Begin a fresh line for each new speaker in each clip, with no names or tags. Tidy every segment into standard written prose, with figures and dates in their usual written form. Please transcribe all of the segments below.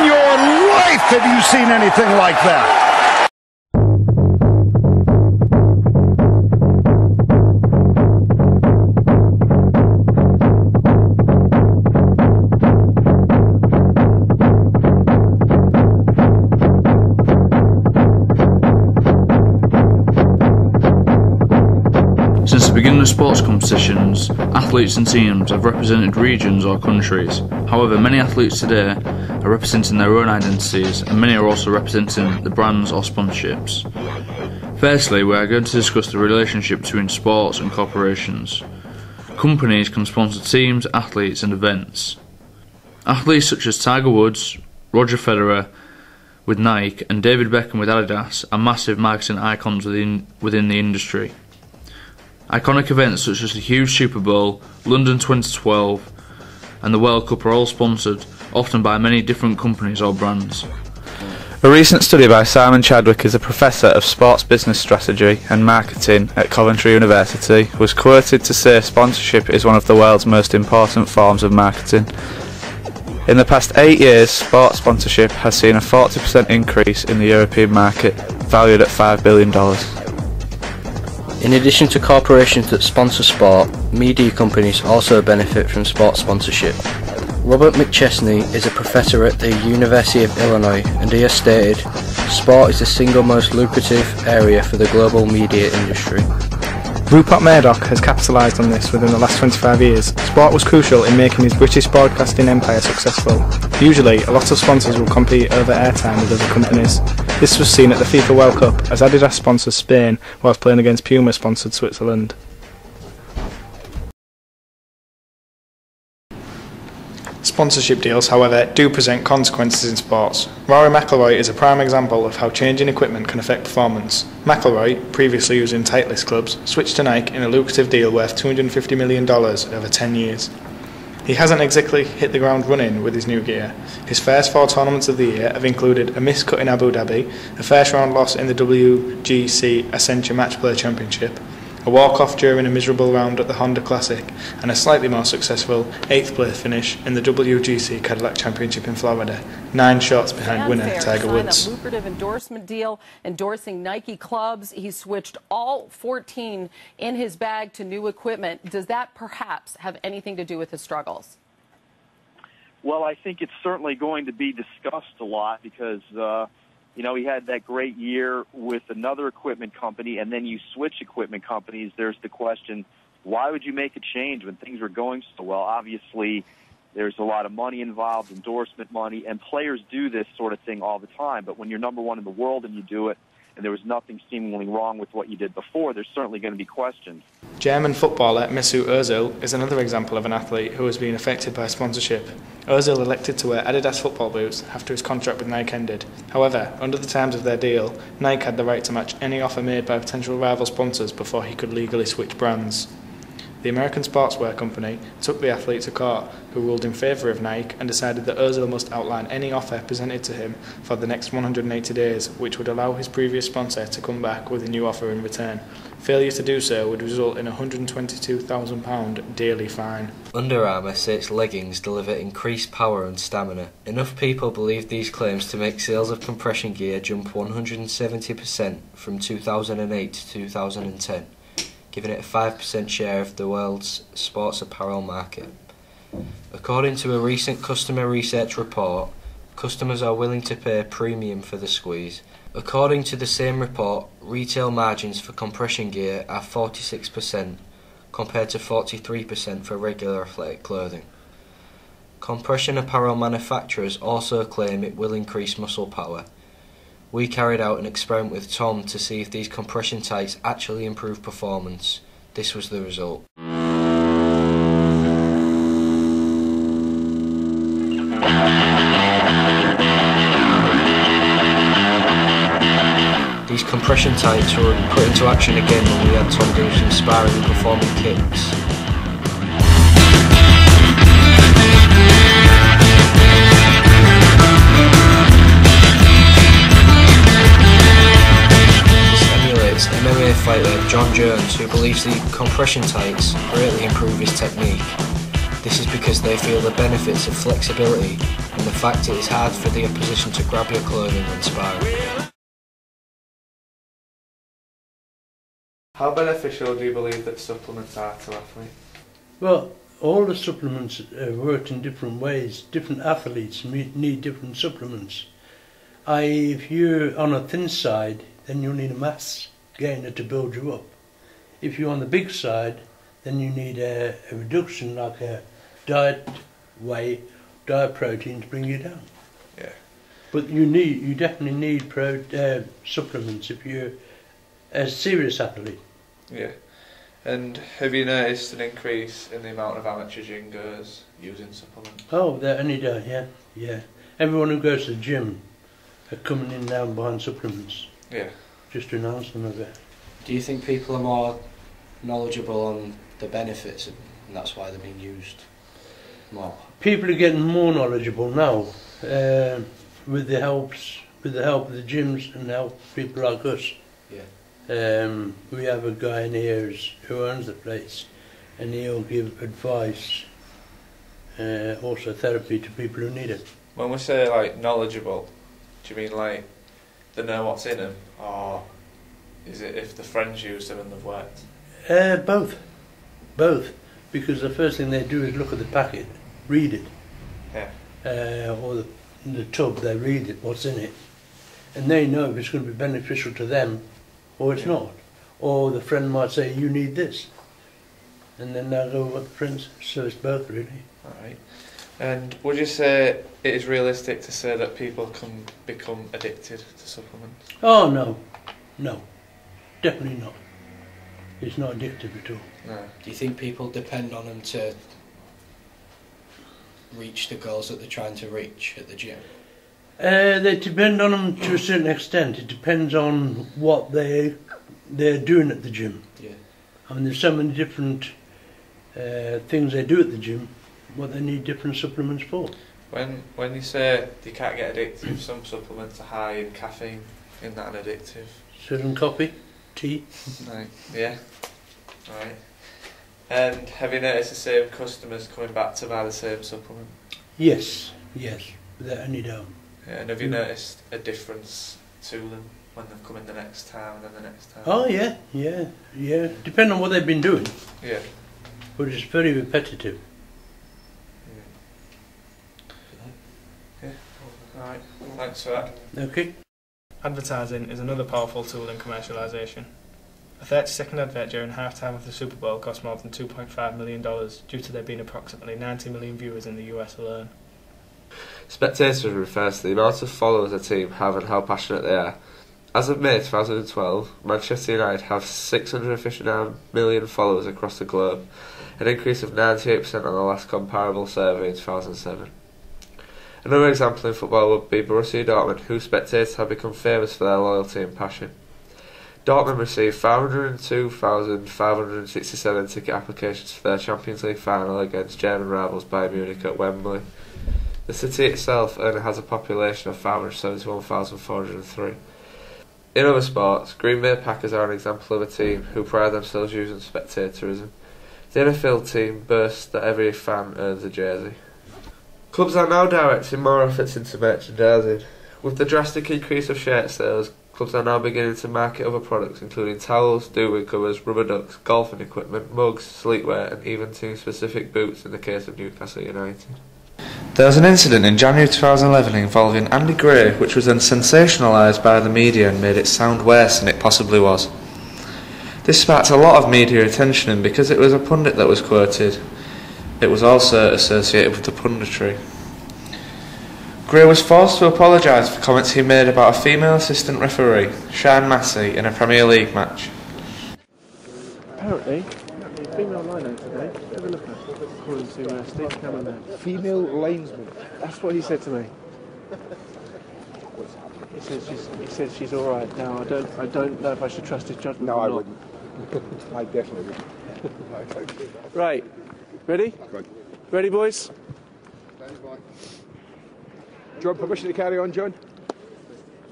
in your life have you seen anything like that?
Since the beginning of sports competitions, athletes and teams have represented regions or countries. However, many athletes today are representing their own identities, and many are also representing the brands or sponsorships. Firstly, we are going to discuss the relationship between sports and corporations. Companies can sponsor teams, athletes and events. Athletes such as Tiger Woods, Roger Federer with Nike and David Beckham with Adidas are massive marketing icons within the industry. Iconic events such as the huge Super Bowl, London 2012 and the World Cup are all sponsored, often by many different companies or brands.
A recent study by Simon Chadwick, as a professor of sports business strategy and marketing at Coventry University, was quoted to say sponsorship is one of the world's most important forms of marketing. In the past 8 years, sports sponsorship has seen a 40% increase in the European market, valued at $5 billion.
In addition to corporations that sponsor sport, media companies also benefit from sports sponsorship. Robert McChesney is a professor at the University of Illinois, and he has stated, "Sport is the single most lucrative area for the global media industry."
Rupert Murdoch has capitalised on this within the last 25 years. Sport was crucial in making his British broadcasting empire successful. Usually, a lot of sponsors will compete over airtime with other companies. This was seen at the FIFA World Cup, as Adidas sponsored Spain whilst playing against Puma sponsored Switzerland. Sponsorship deals, however, do present consequences in sports. Rory McIlroy is a prime example of how changing equipment can affect performance. McIlroy, previously using Titleist clubs, switched to Nike in a lucrative deal worth $250 million over 10 years. He hasn't exactly hit the ground running with his new gear. His first 4 tournaments of the year have included a missed cut in Abu Dhabi, a first round loss in the WGC Accenture Match Play Championship, a walk-off during a miserable round at the Honda Classic, and a slightly more successful 8th place finish in the WGC Cadillac Championship in Florida, 9 shots behind winner Tiger Woods.
A lucrative endorsement deal endorsing Nike clubs. He switched all 14 in his bag to new equipment. Does that perhaps have anything to do with his struggles?
Well, I think it's certainly going to be discussed a lot because he had that great year with another equipment company, and then you switch equipment companies. There's the question, why would you make a change when things were going so well? Obviously, there's a lot of money involved, endorsement money, and players do this sort of thing all the time. But when you're number one in the world and you do it, and there was nothing seemingly wrong with what you did before, there's certainly going to be questions.
German footballer Mesut Ozil is another example of an athlete who has been affected by sponsorship. Ozil elected to wear Adidas football boots after his contract with Nike ended. However, under the terms of their deal, Nike had the right to match any offer made by potential rival sponsors before he could legally switch brands. The American sportswear company took the athlete to court, who ruled in favour of Nike and decided that Ozil must outline any offer presented to him for the next 180 days, which would allow his previous sponsor to come back with a new offer in return. Failure to do so would result in a £122,000 daily fine.
Under Armour say its leggings deliver increased power and stamina. Enough people believe these claims to make sales of compression gear jump 170% from 2008 to 2010. Giving it a 5% share of the world's sports apparel market. According to a recent customer research report, customers are willing to pay a premium for the squeeze. According to the same report, retail margins for compression gear are 46% compared to 43% for regular athletic clothing. Compression apparel manufacturers also claim it will increase muscle power. We carried out an experiment with Tom to see if these compression tights actually improve performance. This was the result. These compression tights were put into action again when we had Tom doing some sparring and performing kicks. MMA fighter John Jones, who believes the compression tights greatly improve his technique. This is because they feel the benefits of flexibility and the fact it is hard for the opposition to grab your clothing when sparring.
How beneficial do you believe that supplements are to athletes?
Well, all the supplements work in different ways. Different athletes need different supplements. If you're on a thin side, then you'll need a mass gainer to build you up. If you're on the big side, then you need a reduction, like a diet whey, diet protein to bring you down.
Yeah.
But you definitely need supplements if you're a serious athlete.
Yeah. And have you noticed an increase in the amount of amateur gym goers using supplements?
Oh, they're any day, yeah. Everyone who goes to the gym are coming in now behind supplements.
Yeah.
Just to announce them a bit.
Do you think people are more knowledgeable on the benefits and that's why they're being used more?
People are getting more knowledgeable now with the help of the gyms and help people like us.
Yeah.
We have a guy in here who owns the place, and he'll give advice, also therapy to people who need it.
When we say like knowledgeable, do you mean like they know what's in them, or is it if the friends use them and they've worked?
Both, because the first thing they do is look at the packet, read it, or the tub, they read it, what's in it, and they know if it's going to be beneficial to them or it's not. Or the friend might say, you need this, and then they'll go with the friends, so it's both really.
Alright. And would you say it is realistic to say that people can become addicted to supplements?
Oh no, definitely not. It's not addictive at all.
No.
Do you think people depend on them to reach the goals that they're trying to reach at the gym?
They depend on them to a certain extent. It depends on what they're doing at the gym.
Yeah.
I mean, there's so many different things they do at the gym, what they need different supplements for.
When you say you can't get addictive, some supplements are high in caffeine. Isn't that an addictive?
Certain coffee, tea.
Right. Yeah. Right. And have you noticed the same customers coming back to buy the same supplement?
Yes, without any doubt.
Yeah, and have you noticed a difference to them when they've come in the next time and then the next time?
Oh yeah. Depending on what they've been doing.
Yeah.
But it's very repetitive.
Yeah. Alright. Thanks for that.
Okay.
Advertising is another powerful tool in commercialisation. A 30-second advert during half-time of the Super Bowl cost more than $2.5 million due to there being approximately 90 million viewers in the US alone.
Spectators refers to the amount of followers a team have and how passionate they are. As of May 2012, Manchester United have 659 million followers across the globe, an increase of 98% on the last comparable survey in 2007. Another example in football would be Borussia Dortmund, whose spectators have become famous for their loyalty and passion. Dortmund received 502,567 ticket applications for their Champions League final against German rivals Bayern Munich at Wembley. The city itself only has a population of 571,403. In other sports, Green Bay Packers are an example of a team who pride themselves using spectatorism. The NFL team boasts that every fan earns a jersey. Clubs are now directing more efforts into merchandising. With the drastic increase of shirt sales, clubs are now beginning to market other products including towels, duvet covers, rubber ducks, golfing equipment, mugs, sleepwear and even team-specific boots in the case of Newcastle United.
There was an incident in January 2011 involving Andy Gray which was then sensationalised by the media and made it sound worse than it possibly was. This sparked a lot of media attention, and because it was a pundit that was quoted, it was also associated with the punditry. Gray was forced to apologise for comments he made about a female assistant referee, Sian Massey, in a Premier League match.
Apparently, female lineman today. Have a look at it. According to Steve Cameron there.
Female linesman.
That's what he said to me. He says she's all right. Now I don't know if I should trust his judgment.
No,
or
I
not.
wouldn't. I definitely wouldn't.
Right. Ready?
Good.
Ready, boys?
John, permission to carry on, John?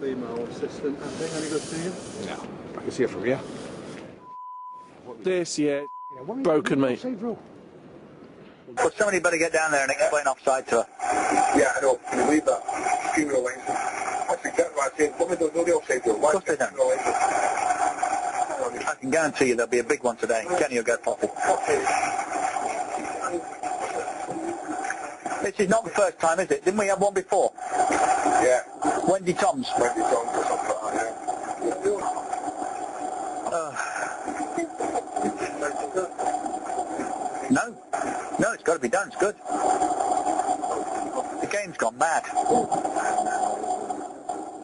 Female assistant. I think any good to you?
No. I can see it from here.
This, yeah. Broken, mate.
Offside, bro.
Well, somebody better get down there and explain offside to her.
Yeah, I know. Can you believe that? Female license. That's exactly what I said. Women don't know the offside rule. Why
Of course they don't. I can guarantee you there'll be a big one today. Kenny will get Poppy. This is not the first time, is it? Didn't we have one before?
Yeah.
Wendy Toms.
Wendy Toms or something like that,
No. No, it's got to be done. It's good. The game's gone mad.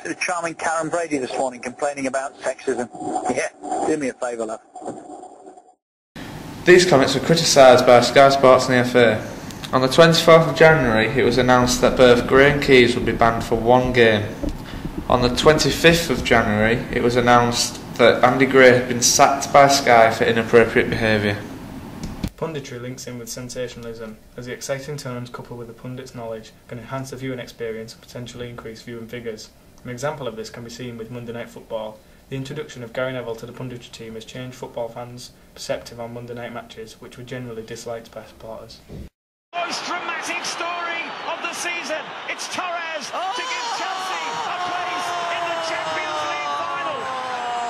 The charming Karen Brady this morning complaining about sexism. Yeah, do me a favour, love.
These comments were criticised by Sky Sports and the FA. On the 24th of January, it was announced that both Gray and Keys would be banned for one game. On the 25th of January, it was announced that Andy Gray had been sacked by Sky for inappropriate behaviour.
Punditry links in with sensationalism, as the exciting terms coupled with the pundit's knowledge can enhance the viewing experience and potentially increase viewing figures. An example of this can be seen with Monday Night Football. The introduction of Gary Neville to the punditry team has changed football fans' perspective on Monday night matches, which were generally disliked by supporters.
Most dramatic story of the season. It's Torres to give Chelsea a place in the Champions League final.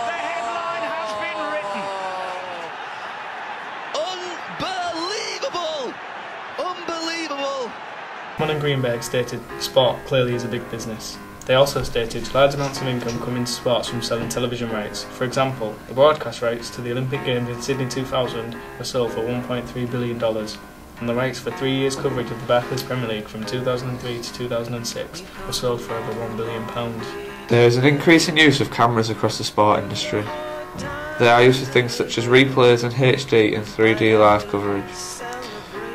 The headline has been written.
Unbelievable! Mon and Greenberg stated sport clearly is a big business. They also stated large amounts of income come into sports from selling television rights. For example, the broadcast rights to the Olympic Games in Sydney 2000 were sold for $1.3 billion, and the rights for 3 years coverage of the Barclays Premier League from 2003 to 2006 were sold for over £1 billion.
There is an increasing use of cameras across the sport industry. They are used for things such as replays and HD and 3D live coverage.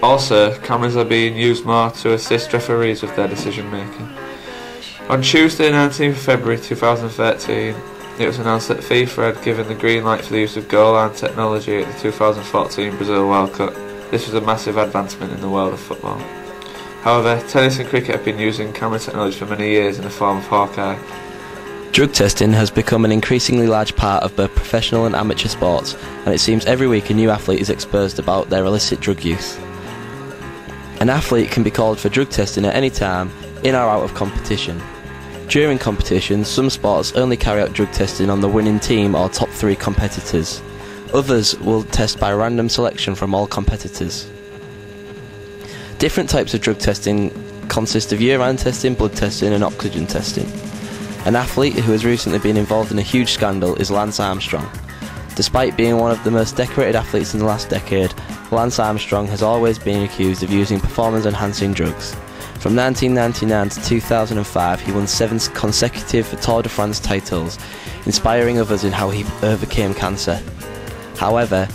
Also, cameras are being used more to assist referees with their decision making. On Tuesday 19th February 2013, it was announced that FIFA had given the green light for the use of goal line technology at the 2014 Brazil World Cup. This was a massive advancement in the world of football. However, tennis and cricket have been using camera technology for many years in the form of Hawkeye.
Drug testing has become an increasingly large part of both professional and amateur sports, and it seems every week a new athlete is exposed about their illicit drug use. An athlete can be called for drug testing at any time, in or out of competition. During competitions, some sports only carry out drug testing on the winning team or top 3 competitors. Others will test by random selection from all competitors. Different types of drug testing consist of urine testing, blood testing and oxygen testing. An athlete who has recently been involved in a huge scandal is Lance Armstrong. Despite being one of the most decorated athletes in the last decade, Lance Armstrong has always been accused of using performance-enhancing drugs. From 1999 to 2005, he won 7 consecutive Tour de France titles, inspiring others in how he overcame cancer. However,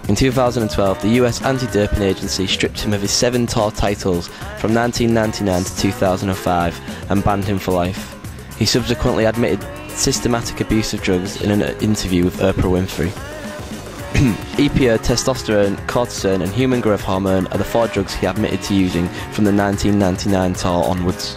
in 2012, the US anti-doping agency stripped him of his 7 Tour titles from 1999 to 2005 and banned him for life. He subsequently admitted systematic abuse of drugs in an interview with Oprah Winfrey. EPO, testosterone, cortisone and human growth hormone are the 4 drugs he admitted to using from the 1999 Tour onwards.